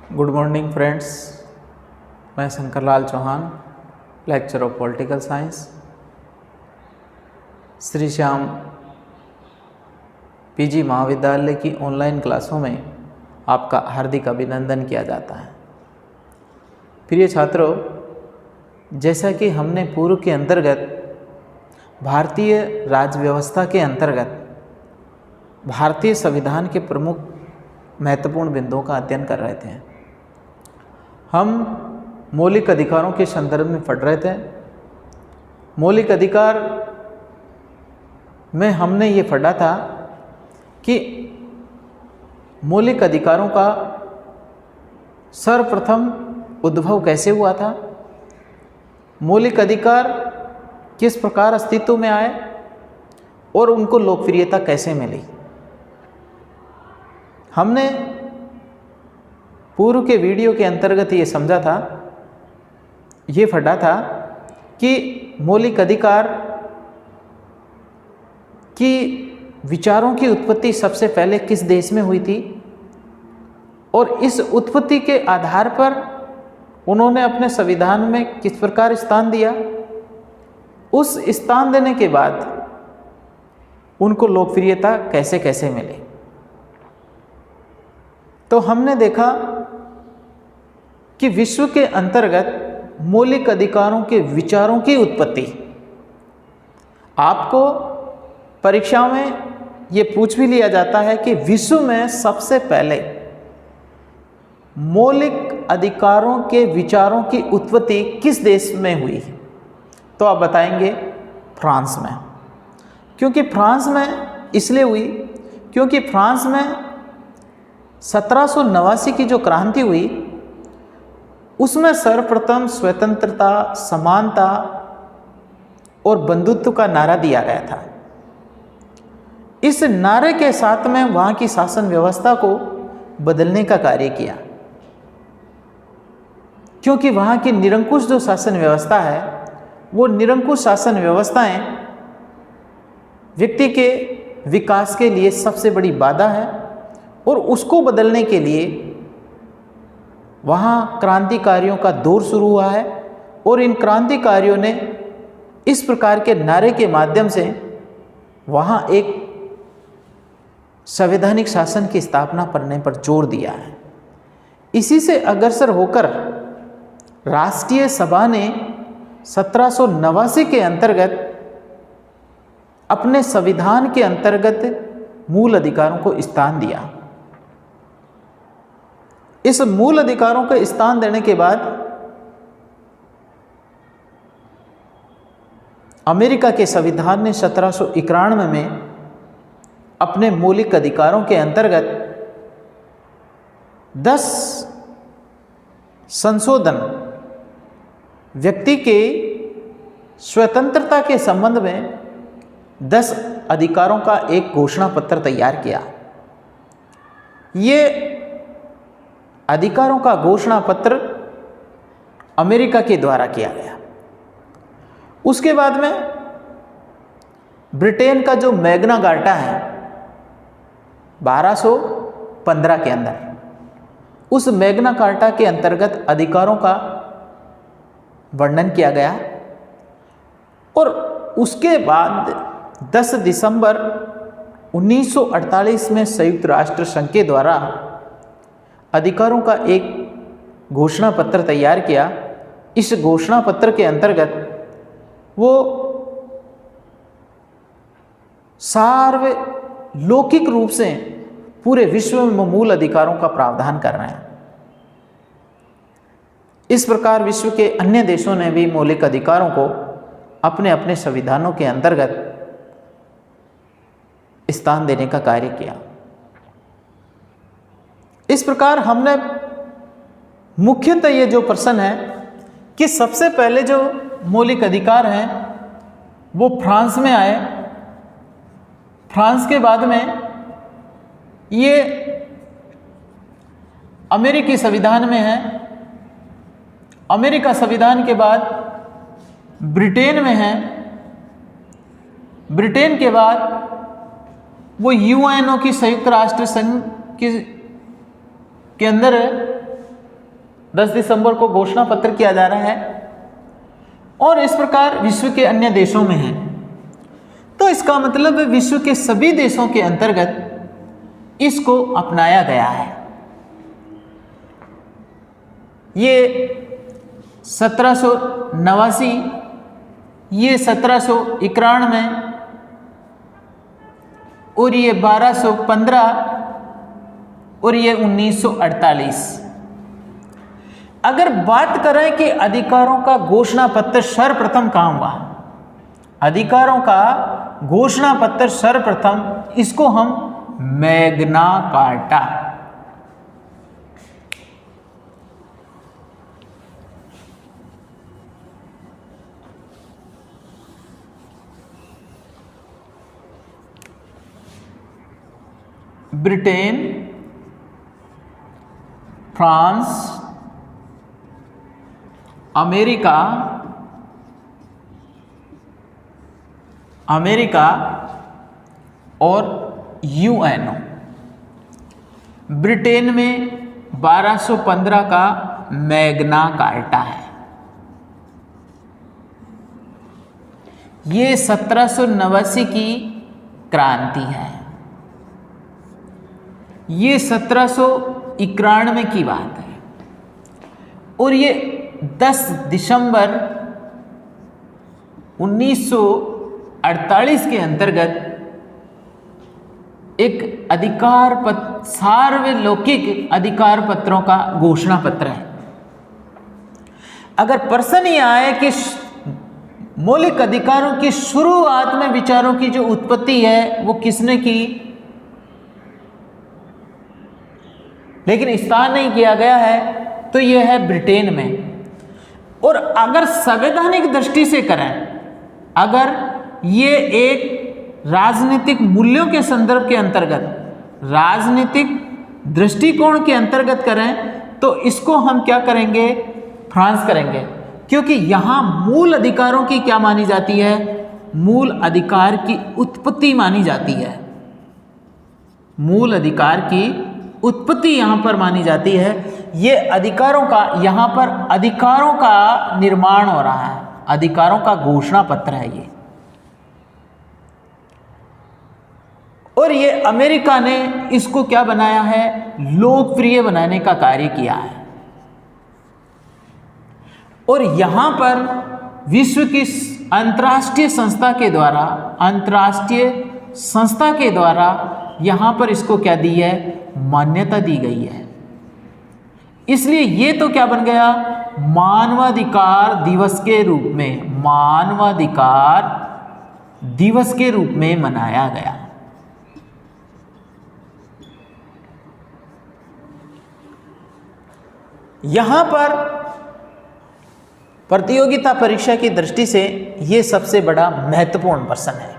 Good morning friends, मैं Shankarlal Chauhan, lecture of political science, Shri Shyam PG Mahavidyalaya की online क्लासों में आपका हार्दिक अभिनंदन किया जाता है। प्रिय छात्रों, जैसा कि हमने पूर्व के अंतर्गत भारतीय राज्य व्यवस्था के अंतर्गत भारतीय संविधान के प्रमुख महत्वपूर्ण बिंदुओं का अध्ययन कर रहे थे, हम मौलिक अधिकारों के संदर्भ में पढ़ रहे थे। मौलिक अधिकार में हमने ये पढ़ा था कि मौलिक अधिकारों का सर्वप्रथम उद्भव कैसे हुआ था, मौलिक अधिकार किस प्रकार अस्तित्व में आए और उनको लोकप्रियता कैसे मिली। हमने पूर्व के वीडियो के अंतर्गत ये समझा था, ये पढ़ा था कि मौलिक अधिकार की विचारों की उत्पत्ति सबसे पहले किस देश में हुई थी और इस उत्पत्ति के आधार पर उन्होंने अपने संविधान में किस प्रकार स्थान दिया। उस स्थान देने के बाद उनको लोकप्रियता कैसे कैसे मिली। तो हमने देखा कि विश्व के अंतर्गत मौलिक अधिकारों के विचारों की उत्पत्ति, आपको परीक्षाओं में ये पूछ भी लिया जाता है कि विश्व में सबसे पहले मौलिक अधिकारों के विचारों की उत्पत्ति किस देश में हुई, तो आप बताएंगे फ्रांस में। क्योंकि फ्रांस में इसलिए हुई क्योंकि फ्रांस में 1789 की जो क्रांति हुई उसमें सर्वप्रथम स्वतंत्रता, समानता और बंधुत्व का नारा दिया गया था। इस नारे के साथ में वहाँ की शासन व्यवस्था को बदलने का कार्य किया, क्योंकि वहाँ की निरंकुश जो शासन व्यवस्था है वो निरंकुश शासन व्यवस्थाएं व्यक्ति के विकास के लिए सबसे बड़ी बाधा है और उसको बदलने के लिए वहाँ क्रांतिकारियों का दौर शुरू हुआ है और इन क्रांतिकारियों ने इस प्रकार के नारे के माध्यम से वहाँ एक संवैधानिक शासन की स्थापना करने पर जोर दिया है। इसी से अग्रसर होकर राष्ट्रीय सभा ने 1789 के अंतर्गत अपने संविधान के अंतर्गत मूल अधिकारों को स्थान दिया। इस मूल अधिकारों को स्थान देने के बाद अमेरिका के संविधान ने 1791 में अपने मौलिक अधिकारों के अंतर्गत 10 संशोधन व्यक्ति के स्वतंत्रता के संबंध में 10 अधिकारों का एक घोषणा पत्र तैयार किया। ये अधिकारों का घोषणा पत्र अमेरिका के द्वारा किया गया। उसके बाद में ब्रिटेन का जो मैग्ना कार्टा है 1215 के अंदर, उस मैग्ना कार्टा के अंतर्गत अधिकारों का वर्णन किया गया और उसके बाद 10 दिसंबर 1948 में संयुक्त राष्ट्र संघ के द्वारा अधिकारों का एक घोषणा पत्र तैयार किया। इस घोषणा पत्र के अंतर्गत वो सार्वलौकिक रूप से पूरे विश्व में मूल अधिकारों का प्रावधान कर रहे हैं। इस प्रकार विश्व के अन्य देशों ने भी मौलिक अधिकारों को अपने अपने संविधानों के अंतर्गत स्थान देने का कार्य किया। इस प्रकार हमने मुख्यतः ये जो प्रश्न है कि सबसे पहले जो मौलिक अधिकार हैं वो फ्रांस में आए, फ्रांस के बाद में ये अमेरिकी संविधान में है, अमेरिका संविधान के बाद ब्रिटेन में है, ब्रिटेन के बाद वो यूएनओ की संयुक्त राष्ट्र संघ के अंदर 10 दिसंबर को घोषणा पत्र किया जा रहा है और इस प्रकार विश्व के अन्य देशों में है। तो इसका मतलब विश्व के सभी देशों के अंतर्गत इसको अपनाया गया है। ये 1789, ये 1791 और ये 1215 और ये 1948। अगर बात करें कि अधिकारों का घोषणा पत्र सर्वप्रथम कहाँ हुआ, अधिकारों का घोषणा पत्र सर्वप्रथम इसको हम Magna carta, Britain, France, America और यूएनओ। ब्रिटेन में 1215 का मैग्ना कार्टा है। ये 1789 की क्रांति है। ये 1791 की बात है और ये 10 दिसंबर 1948 के अंतर्गत एक अधिकार पत्र, सार्वलौकिक अधिकार पत्रों का घोषणा पत्र है। अगर प्रश्न ये आए कि मौलिक अधिकारों की शुरुआत में विचारों की जो उत्पत्ति है वो किसने की, लेकिन स्थान नहीं किया गया है, तो यह है ब्रिटेन में। और अगर संवैधानिक दृष्टि से करें, अगर ये एक राजनीतिक मूल्यों के संदर्भ के अंतर्गत, राजनीतिक दृष्टिकोण के अंतर्गत करें, तो इसको हम क्या करेंगे, फ्रांस करेंगे, क्योंकि यहाँ मूल अधिकारों की क्या मानी जाती है, मूल अधिकार की उत्पत्ति मानी जाती है। मूल अधिकार की उत्पत्ति यहाँ पर मानी जाती है। ये अधिकारों का, यहाँ पर अधिकारों का निर्माण हो रहा है, अधिकारों का घोषणा पत्र है ये। और ये अमेरिका ने इसको क्या बनाया है, लोकप्रिय बनाने का कार्य किया है। और यहाँ पर विश्व की अंतर्राष्ट्रीय संस्था के द्वारा यहाँ पर इसको क्या दी है, मान्यता दी गई है। इसलिए ये तो क्या बन गया, मानवाधिकार दिवस के रूप में, मानवाधिकार दिवस के रूप में मनाया गया। यहां पर प्रतियोगिता परीक्षा की दृष्टि से यह सबसे बड़ा महत्वपूर्ण प्रश्न है।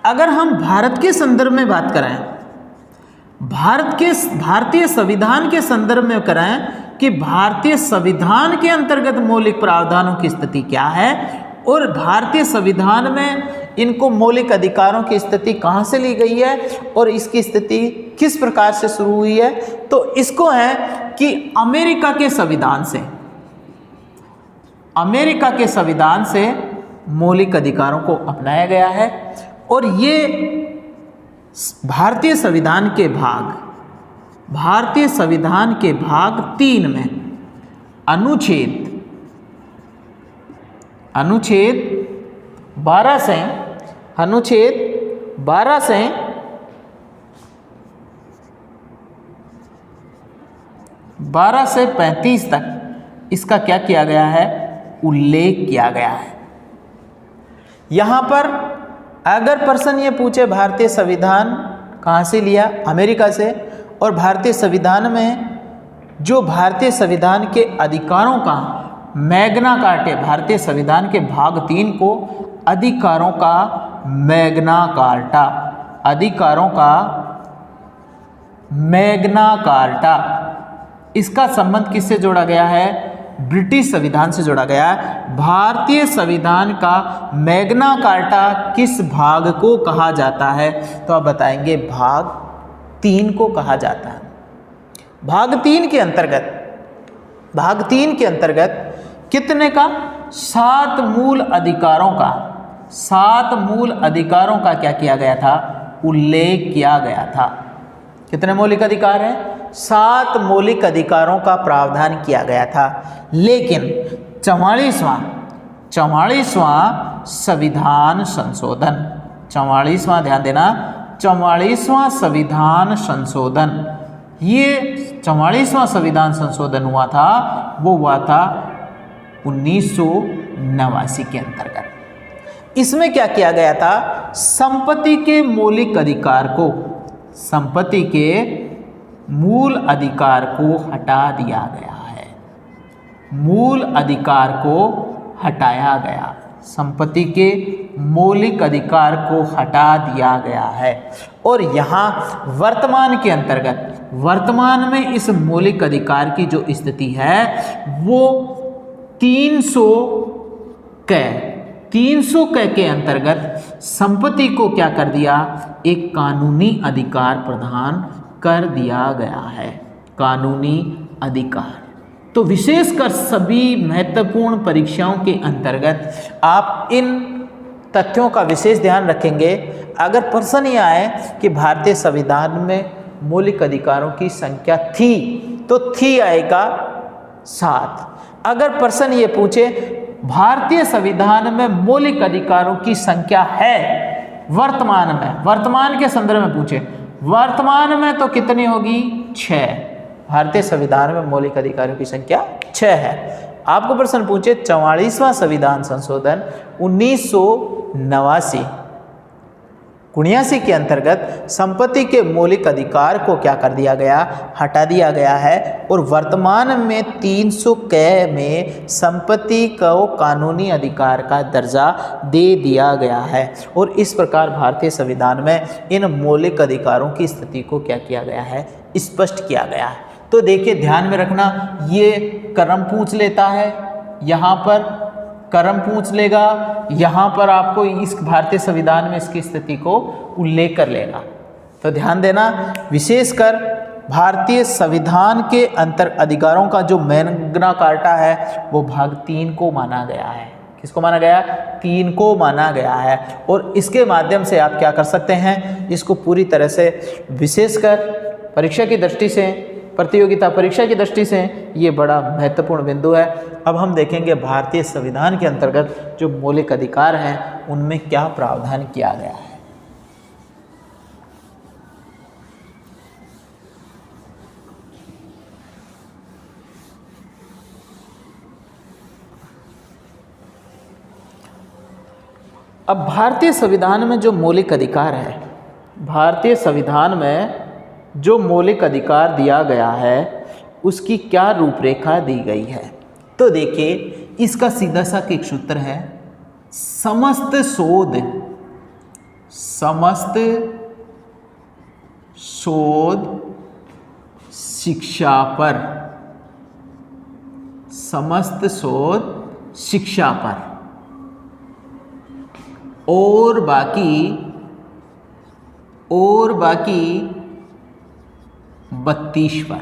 अगर हम भारत के संदर्भ में बात करें, भारतीय संविधान के संदर्भ में करें कि भारतीय संविधान के अंतर्गत मौलिक प्रावधानों की स्थिति क्या है और भारतीय संविधान में इनको मौलिक अधिकारों की स्थिति कहाँ से ली गई है और इसकी स्थिति किस प्रकार से शुरू हुई है, तो इसको है कि अमेरिका के संविधान से मौलिक अधिकारों को अपनाया गया है। और ये भारतीय संविधान के भाग 3 में अनुच्छेद 12 से 35 तक इसका क्या किया गया है, उल्लेख किया गया है। यहाँ पर अगर प्रश्न ये पूछे भारतीय संविधान कहाँ से लिया, अमेरिका से, और भारतीय संविधान में जो भारतीय संविधान के अधिकारों का मैग्ना कार्टा, भारतीय संविधान के भाग 3 को अधिकारों का मैग्ना कार्टा, अधिकारों का मैग्ना कार्टा, इसका संबंध किससे जोड़ा गया है, ब्रिटिश संविधान से जोड़ा गया है। भारतीय संविधान का मैग्ना कार्टा किस भाग को कहा जाता है, तो आप बताएंगे भाग 3 को कहा जाता है। भाग 3 के अंतर्गत भाग 3 के अंतर्गत कितने का 7 मूल अधिकारों का 7 मूल अधिकारों का क्या किया गया था, उल्लेख किया गया था। कितने मौलिक अधिकार हैं, 7 मौलिक अधिकारों का प्रावधान किया गया था। लेकिन 44वां संविधान संशोधन, 44वां ध्यान देना, 44वां संविधान संशोधन, ये 44वां संविधान संशोधन हुआ था, वो हुआ था 1989 के अंतर्गत। इसमें क्या किया गया था, संपत्ति के मौलिक अधिकार को, संपत्ति के मूल अधिकार को हटा दिया गया है, मूल अधिकार को हटाया गया, संपत्ति के मौलिक अधिकार को हटा दिया गया है। और यहाँ वर्तमान के अंतर्गत, वर्तमान में इस मौलिक अधिकार की जो स्थिति है वो 300 क के अंतर्गत संपत्ति को क्या कर दिया, एक कानूनी अधिकार प्रदान कर दिया गया है, कानूनी अधिकार। तो विशेषकर सभी महत्वपूर्ण परीक्षाओं के अंतर्गत आप इन तथ्यों का विशेष ध्यान रखेंगे। अगर प्रश्न ये आए कि भारतीय संविधान में मौलिक अधिकारों की संख्या थी, तो थी आएगा 7। अगर प्रश्न ये पूछे भारतीय संविधान में मौलिक अधिकारों की संख्या है वर्तमान में, वर्तमान के संदर्भ में पूछे, वर्तमान में तो कितनी होगी, 6। भारतीय संविधान में मौलिक अधिकारों की संख्या 6 है। आपको प्रश्न पूछे 44वां संविधान संशोधन 1989 के अंतर्गत संपत्ति के मौलिक अधिकार को क्या कर दिया गया, हटा दिया गया है। और वर्तमान में 300 क में संपत्ति को कानूनी अधिकार का दर्जा दे दिया गया है। और इस प्रकार भारतीय संविधान में इन मौलिक अधिकारों की स्थिति को क्या किया गया है, स्पष्ट किया गया है। तो देखिए ध्यान में रखना, ये क्रम पूछ लेता है, यहाँ पर क्रम पूछ लेगा, यहाँ पर आपको इस भारतीय संविधान में इसकी स्थिति को उल्लेख कर लेगा। तो ध्यान देना, विशेषकर भारतीय संविधान के अंतर अधिकारों का जो मैग्ना कार्टा है वो भाग 3 को माना गया है। किसको माना गया, 3 को माना गया है। और इसके माध्यम से आप क्या कर सकते हैं, इसको पूरी तरह से, विशेषकर परीक्षा की दृष्टि से, प्रतियोगिता परीक्षा की दृष्टि से ये बड़ा महत्वपूर्ण बिंदु है। अब हम देखेंगे भारतीय संविधान के अंतर्गत जो मौलिक अधिकार हैं उनमें क्या प्रावधान किया गया है। अब भारतीय संविधान में जो मौलिक अधिकार है, भारतीय संविधान में जो मौलिक अधिकार दिया गया है उसकी क्या रूपरेखा दी गई है। तो देखिए, इसका सीधा सा एक सूत्र है, समस्त शोध शिक्षा पर, समस्त शोध शिक्षा पर, और बाकी 32 पर।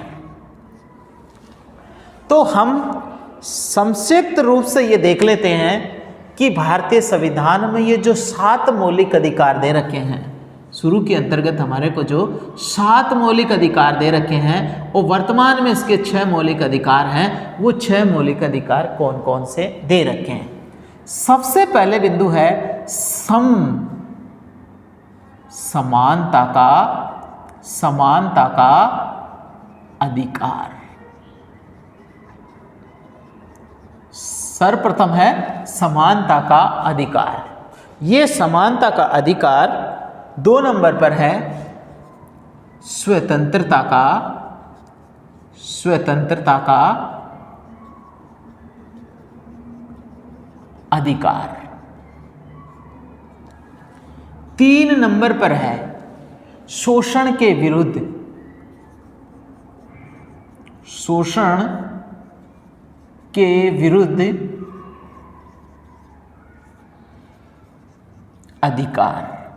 तो हम संक्षिप्त रूप से ये देख लेते हैं कि भारतीय संविधान में ये जो 7 मौलिक अधिकार दे रखे हैं, शुरू के अंतर्गत हमारे को जो 7 मौलिक अधिकार दे रखे हैं और वर्तमान में इसके 6 मौलिक अधिकार हैं, वो 6 मौलिक अधिकार कौन कौन से दे रखे हैं। सबसे पहले बिंदु है समानता का अधिकार। सर्वप्रथम है समानता का अधिकार। ये समानता का अधिकार 2 नंबर पर है स्वतंत्रता का अधिकार। 3 नंबर पर है शोषण के विरुद्ध अधिकार।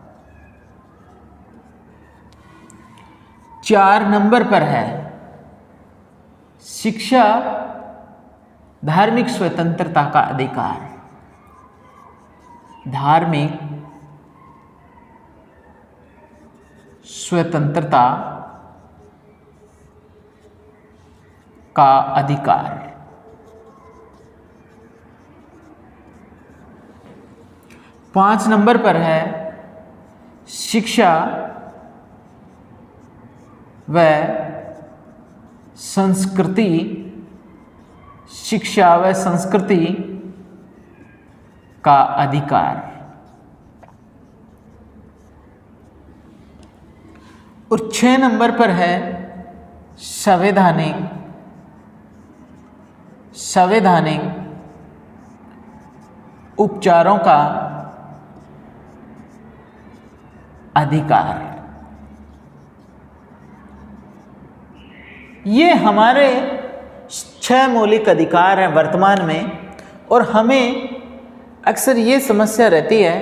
4 नंबर पर है शिक्षा धार्मिक स्वतंत्रता का अधिकार, धार्मिक स्वतंत्रता का अधिकार। 5 नंबर पर है शिक्षा व संस्कृति, शिक्षा व संस्कृति का अधिकार। और 6 नंबर पर है संवैधानिक उपचारों का अधिकार। ये हमारे 6 मौलिक अधिकार हैं वर्तमान में, और हमें अक्सर ये समस्या रहती है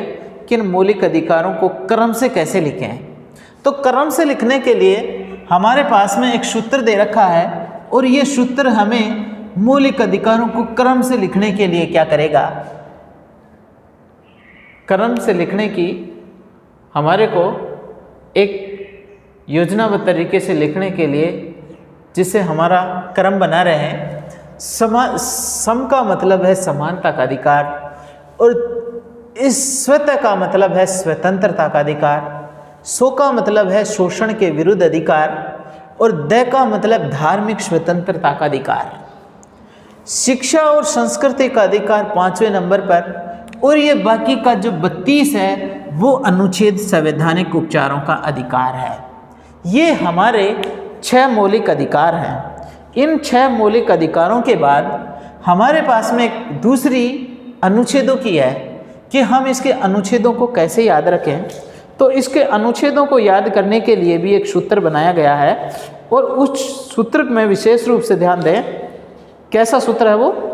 कि इन मौलिक अधिकारों को क्रम से कैसे लिखें। तो क्रम से लिखने के लिए हमारे पास में एक सूत्र दे रखा है, और ये सूत्र हमें मौलिक अधिकारों को क्रम से लिखने के लिए क्या करेगा, क्रम से लिखने की हमारे को एक योजनाबद्ध तरीके से लिखने के लिए, जिससे हमारा क्रम बना रहे। सम का मतलब है समानता का अधिकार, और इस स्वतः का मतलब है स्वतंत्रता का अधिकार, सो का मतलब है शोषण के विरुद्ध अधिकार, और द का मतलब धार्मिक स्वतंत्रता का अधिकार। शिक्षा और संस्कृति का अधिकार 5वें नंबर पर, और ये बाकी का जो 32 है वो अनुच्छेद संवैधानिक उपचारों का अधिकार है। ये हमारे 6 मौलिक अधिकार हैं। इन 6 मौलिक अधिकारों के बाद हमारे पास में एक दूसरी अनुच्छेदों की है कि हम इसके अनुच्छेदों को कैसे याद रखें। तो इसके अनुच्छेदों को याद करने के लिए भी एक सूत्र बनाया गया है, और उस सूत्र में विशेष रूप से ध्यान दें। कैसा सूत्र है वो?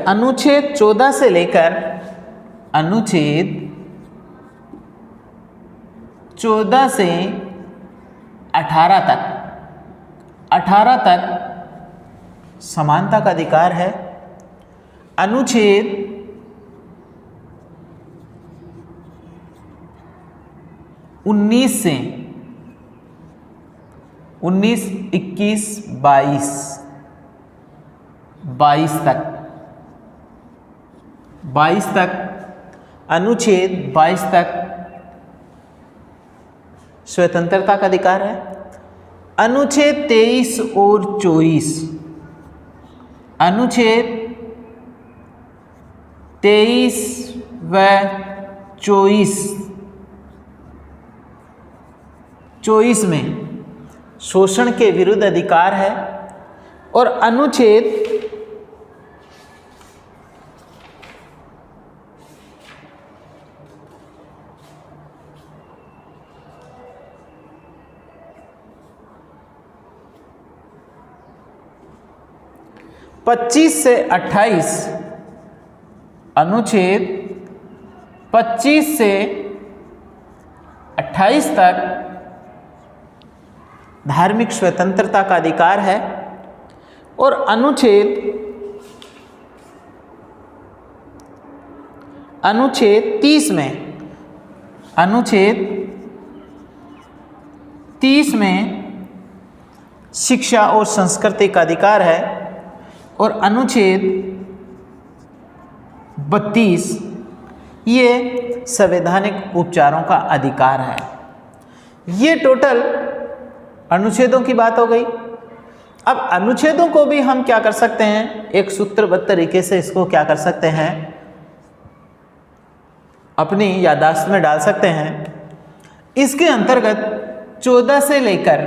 अनुच्छेद 14 से लेकर अनुच्छेद 14 से 18 तक समानता का अधिकार है। अनुच्छेद 19 से 19, 21, 22 तक अनुच्छेद 22 तक स्वतंत्रता का अधिकार है। अनुच्छेद 23 और 24, अनुच्छेद 23 व 24 में शोषण के विरुद्ध अधिकार है, और अनुच्छेद 25 से 28, अनुच्छेद 25 से 28 तक धार्मिक स्वतंत्रता का अधिकार है, और अनुच्छेद 30 में शिक्षा और संस्कृति का अधिकार है, और अनुच्छेद 32 ये संवैधानिक उपचारों का अधिकार है। ये टोटल अनुच्छेदों की बात हो गई। अब अनुच्छेदों को भी हम क्या कर सकते हैं, एक सूत्रबद्ध तरीके से इसको क्या कर सकते हैं, अपनी याददाश्त में डाल सकते हैं। इसके अंतर्गत 14 से लेकर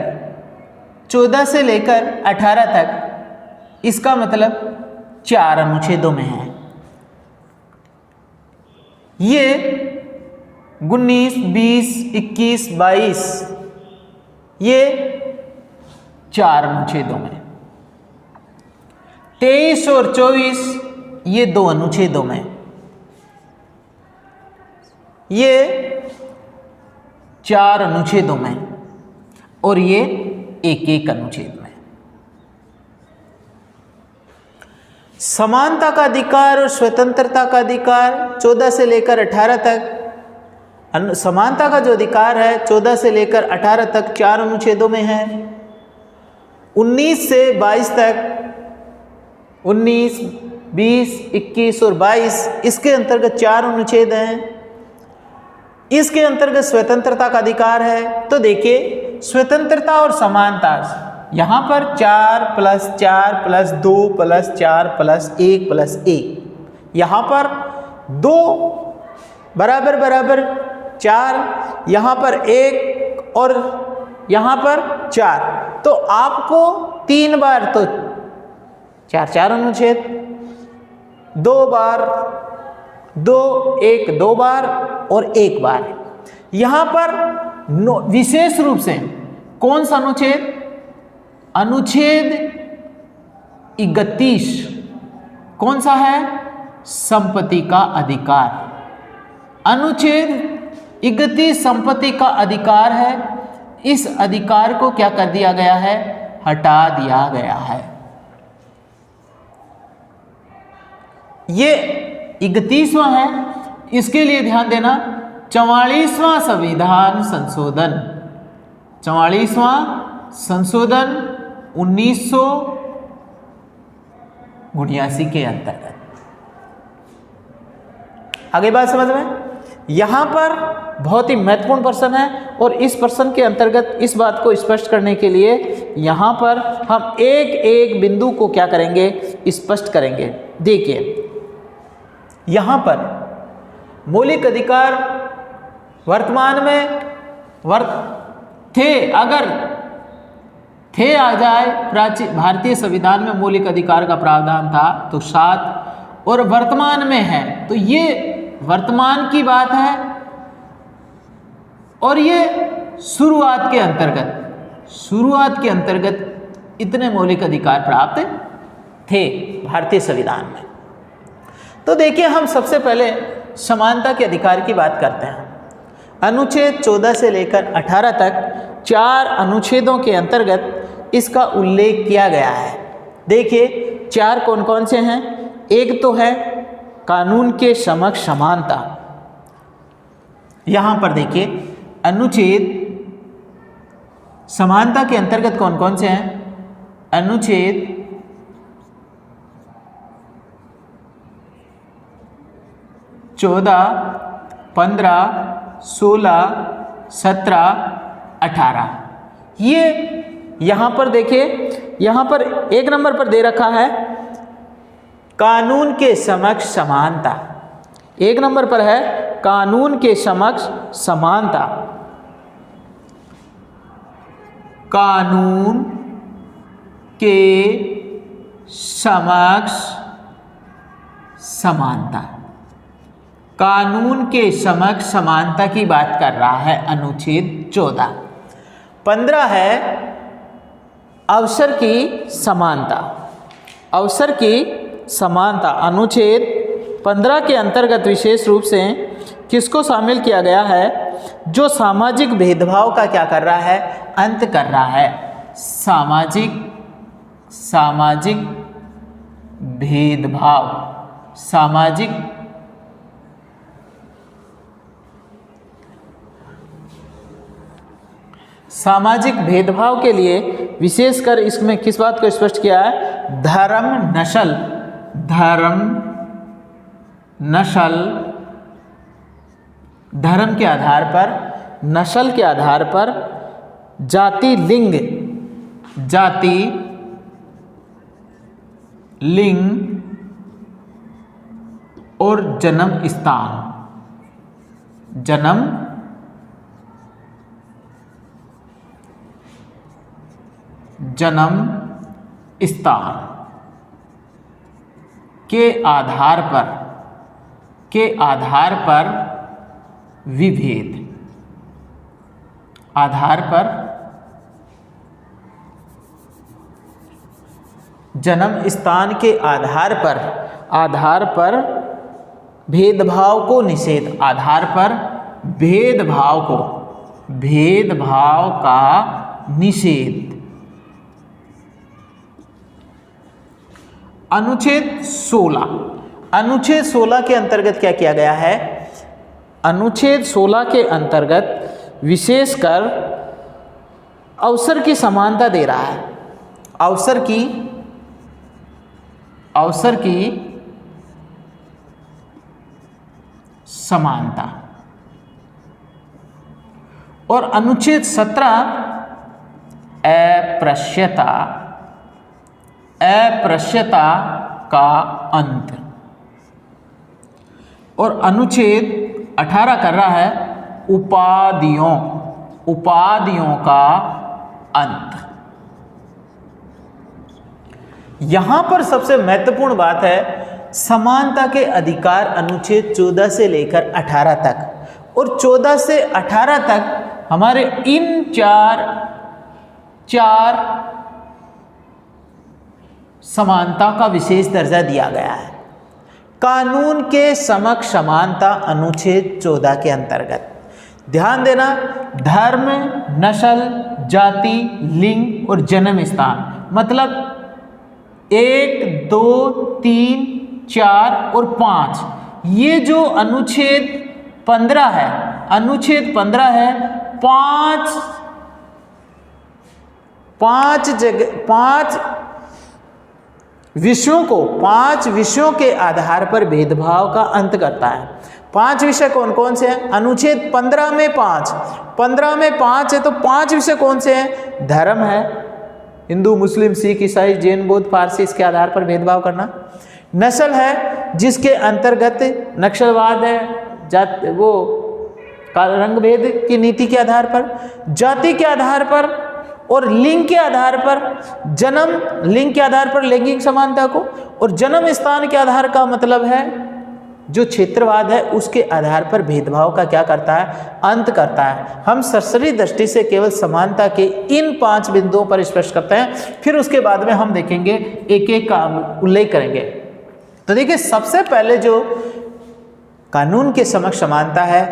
18 तक, इसका मतलब 4 अनुच्छेदों में है। ये 19, 20, 21, 22 ये 4 अनुच्छेदों में, 23 और 24 ये 2 अनुच्छेदों में। ये 4 अनुच्छेदों में और ये एक अनुच्छेद में। समानता का अधिकार और स्वतंत्रता का अधिकार 14 से लेकर 18 तक। समानता का जो अधिकार है 14 से लेकर 18 तक 4 अनुच्छेदों में है। 19 से 22 तक, 19, 20, 21 और 22 इसके अंतर्गत 4 अनुच्छेद हैं। इसके अंतर्गत स्वतंत्रता का अधिकार है। तो देखिए स्वतंत्रता और समानता, यहाँ पर 4 + 4 + 2 + 4 + 1 + 1, यहाँ पर 2 बराबर बराबर 4, यहाँ पर 1 और यहाँ पर 4। तो आपको 3 बार तो 4 अनुच्छेद, 2 बार 2, 1 2 बार और 1 बार। यहाँ पर विशेष रूप से कौन सा अनुच्छेद? अनुच्छेद 31 कौन सा है? संपत्ति का अधिकार। अनुच्छेद 31 संपत्ति का अधिकार है। इस अधिकार को क्या कर दिया गया है? हटा दिया गया है। ये 31वां है, इसके लिए ध्यान देना 44वां संविधान संशोधन, 44वां संशोधन 1979 के अंतर्गत। आगे बात समझ में? यहां पर बहुत ही महत्वपूर्ण प्रश्न है और इस प्रश्न के अंतर्गत इस बात को स्पष्ट करने के लिए यहां पर हम एक एक बिंदु को क्या करेंगे? स्पष्ट करेंगे। देखिए यहां पर मौलिक अधिकार वर्तमान में अगर थे आ जाए, प्राचीन भारतीय संविधान में मौलिक अधिकार का प्रावधान था तो 7 और वर्तमान में है, तो ये वर्तमान की बात है और ये शुरुआत के अंतर्गत इतने मौलिक अधिकार प्राप्त थे भारतीय संविधान में। तो देखिए हम सबसे पहले समानता के अधिकार की बात करते हैं। अनुच्छेद 14 से लेकर 18 तक 4 अनुच्छेदों के अंतर्गत इसका उल्लेख किया गया है। देखिए 4 कौन कौन से हैं? एक तो है कानून के समक्ष समानता। यहां पर देखिए अनुच्छेद समानता के अंतर्गत कौन कौन से हैं? अनुच्छेद 14, 15, 16, 17, 18। ये यहां पर देखिए, यहां पर 1 नंबर पर दे रखा है कानून के समक्ष समानता। 1 नंबर पर है कानून के समक्ष समानता। कानून के समक्ष समानता, कानून के समक्ष समानता की बात कर रहा है अनुच्छेद 14। 15 है अवसर की समानता। अवसर की समानता अनुच्छेद 15 के अंतर्गत विशेष रूप से किसको शामिल किया गया है? जो सामाजिक भेदभाव का क्या कर रहा है? अंत कर रहा है। सामाजिक भेदभाव, सामाजिक भेदभाव के लिए विशेषकर इसमें किस बात को स्पष्ट किया है? धर्म, नस्ल, धर्म के आधार पर, नस्ल के आधार पर, जाति, लिंग और जन्म स्थान के आधार पर विभेद, जन्म स्थान के आधार पर भेदभाव को निषेध, आधार पर भेदभाव को, भेदभाव का निषेध। अनुच्छेद 16, अनुच्छेद 16 के अंतर्गत क्या किया गया है? अनुच्छेद 16 के अंतर्गत विशेषकर अवसर की समानता दे रहा है। अवसर की समानता। और अनुच्छेद 17 अस्पृश्यता का अंत। और अनुच्छेद 18 कर रहा है उपाधियों का अंत। यहां पर सबसे महत्वपूर्ण बात है समानता के अधिकार अनुच्छेद 14 से लेकर 18 तक। और 14 से 18 तक हमारे इन चार समानता का विशेष दर्जा दिया गया है। कानून के समक्ष समानता अनुच्छेद 14 के अंतर्गत, ध्यान देना, धर्म, नस्ल, जाति, लिंग और जन्म स्थान, मतलब 1, 2, 3, 4 और 5, ये जो अनुच्छेद 15 है, अनुच्छेद 15 है, पांच विषयों के आधार पर भेदभाव का अंत करता है। 5 विषय कौन कौन से हैं? अनुच्छेद 15 में 5 है, तो 5 विषय कौन से हैं? धर्म है, हिंदू, मुस्लिम, सिख, ईसाई, जैन, बौद्ध, पारसी, इसके आधार पर भेदभाव करना। नस्ल है, जिसके अंतर्गत नक्सलवाद है, वो रंग भेद की नीति के आधार पर, जाति के आधार पर और लिंग के आधार पर, लिंग के आधार पर लैंगिक समानता को, और जन्म स्थान के आधार का मतलब है जो क्षेत्रवाद है उसके आधार पर भेदभाव का क्या करता है? अंत करता है। हम सरसरी दृष्टि से केवल समानता के इन 5 बिंदुओं पर स्पष्ट करते हैं, फिर उसके बाद में हम देखेंगे, एक एक का उल्लेख करेंगे। तो देखिए, सबसे पहले जो कानून के समक्ष समानता है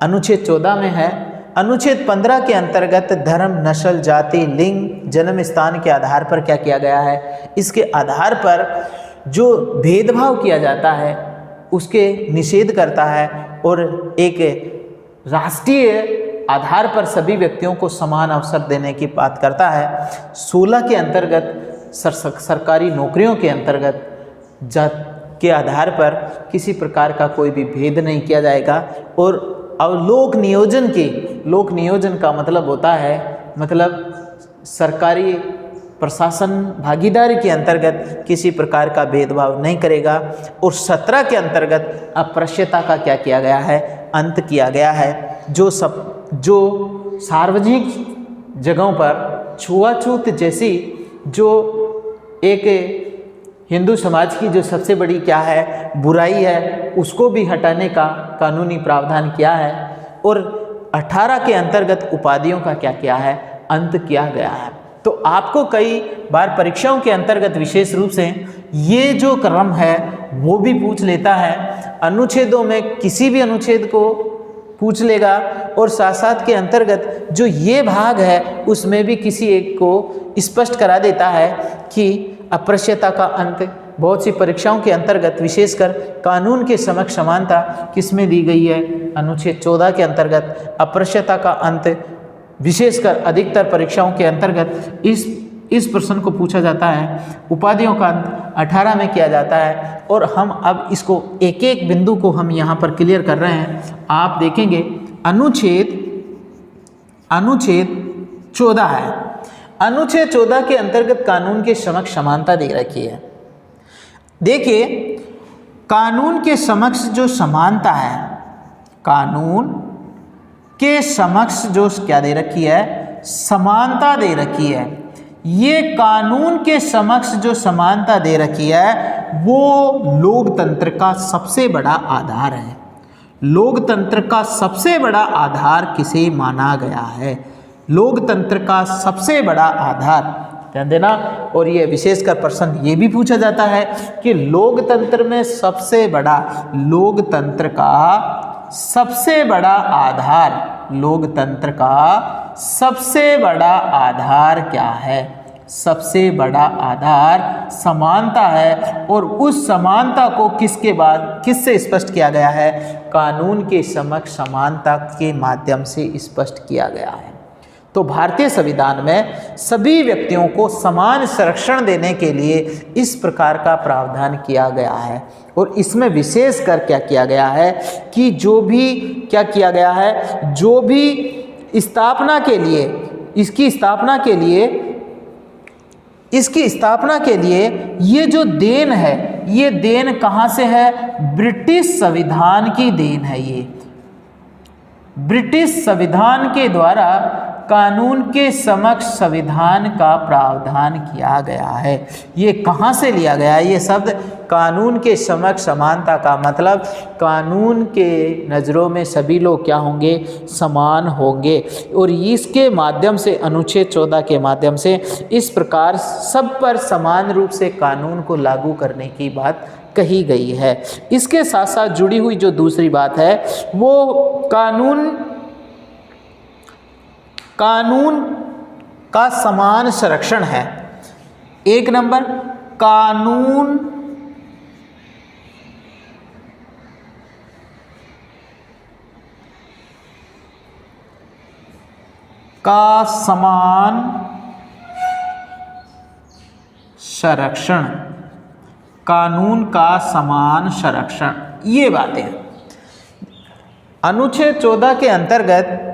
अनुच्छेद 14 में है। अनुच्छेद 15 के अंतर्गत धर्म, नस्ल, जाति, लिंग, जन्म स्थान के आधार पर क्या किया गया है? इसके आधार पर जो भेदभाव किया जाता है उसके निषेध करता है और एक राष्ट्रीय आधार पर सभी व्यक्तियों को समान अवसर देने की बात करता है। 16 के अंतर्गत सरकारी नौकरियों के अंतर्गत जात के आधार पर किसी प्रकार का कोई भी भेद नहीं किया जाएगा। और लोक नियोजन का मतलब होता है, मतलब सरकारी प्रशासन भागीदारी के अंतर्गत किसी प्रकार का भेदभाव नहीं करेगा। और 17 के अंतर्गत अस्पृश्यता का क्या किया गया है? अंत किया गया है। जो सार्वजनिक जगहों पर छुआछूत जैसी जो एक हिंदू समाज की जो सबसे बड़ी क्या है बुराई है, उसको भी हटाने का कानूनी प्रावधान किया है। और 18 के अंतर्गत उपाधियों का क्या किया है? अंत किया गया है। तो आपको कई बार परीक्षाओं के अंतर्गत विशेष रूप से ये जो क्रम है वो भी पूछ लेता है। अनुच्छेदों में किसी भी अनुच्छेद को पूछ लेगा और साथ साथ के अंतर्गत जो ये भाग है उसमें भी किसी एक को स्पष्ट करा देता है कि अस्पृश्यता का अंत बहुत सी परीक्षाओं के अंतर्गत विशेषकर कानून के समक्ष समानता किसमें दी गई है? अनुच्छेद 14 के अंतर्गत अस्पृश्यता का अंत विशेषकर अधिकतर परीक्षाओं के अंतर्गत इस प्रश्न को पूछा जाता है। उपाधियों का अंत 18 में किया जाता है। और हम अब इसको एक एक बिंदु को हम यहाँ पर क्लियर कर रहे हैं। आप देखेंगे अनुच्छेद 14 है। अनुच्छेद 14 के अंतर्गत कानून के समक्ष समानता दे रखी है। देखिए, कानून के समक्ष जो समानता है, कानून के समक्ष जो क्या दे रखी है? समानता दे रखी है। ये कानून के समक्ष जो समानता दे रखी है वो लोकतंत्र का सबसे बड़ा आधार है। लोकतंत्र का सबसे बड़ा आधार किसे माना गया है? लोकतंत्र का सबसे बड़ा आधार, ध्यान देना। और ये विशेषकर प्रश्न ये भी पूछा जाता है कि लोकतंत्र में सबसे बड़ा, लोकतंत्र का सबसे बड़ा आधार, लोकतंत्र का सबसे बड़ा आधार क्या है? सबसे बड़ा आधार समानता है, और उस समानता को किससे स्पष्ट किया गया है? कानून के समक्ष समानता के माध्यम से स्पष्ट किया गया है। तो भारतीय संविधान में सभी व्यक्तियों को समान संरक्षण देने के लिए इस प्रकार का प्रावधान किया गया है। और इसमें विशेष कर क्या किया गया है कि जो भी क्या किया गया है, जो भी स्थापना के लिए, इसकी स्थापना के लिए ये जो देन है, ये देन कहाँ से है? ब्रिटिश संविधान की देन है। ये ब्रिटिश संविधान के द्वारा कानून के समक्ष संविधान का प्रावधान किया गया है। ये कहाँ से लिया गया है? ये शब्द कानून के समक्ष समानता का मतलब कानून के नज़रों में सभी लोग क्या होंगे? समान होंगे। और इसके माध्यम से, अनुच्छेद 14 के माध्यम से इस प्रकार सब पर समान रूप से कानून को लागू करने की बात कही गई है। इसके साथ साथ जुड़ी हुई जो दूसरी बात है वो कानून का समान संरक्षण है। एक नंबर, कानून का समान संरक्षण, कानून का समान संरक्षण, ये बातें अनुच्छेद 14 के अंतर्गत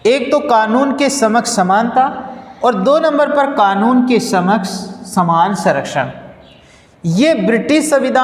एक तो कानून के समक्ष समानता और 2 नंबर पर कानून के समक्ष समान संरक्षण। ये ब्रिटिश संविधान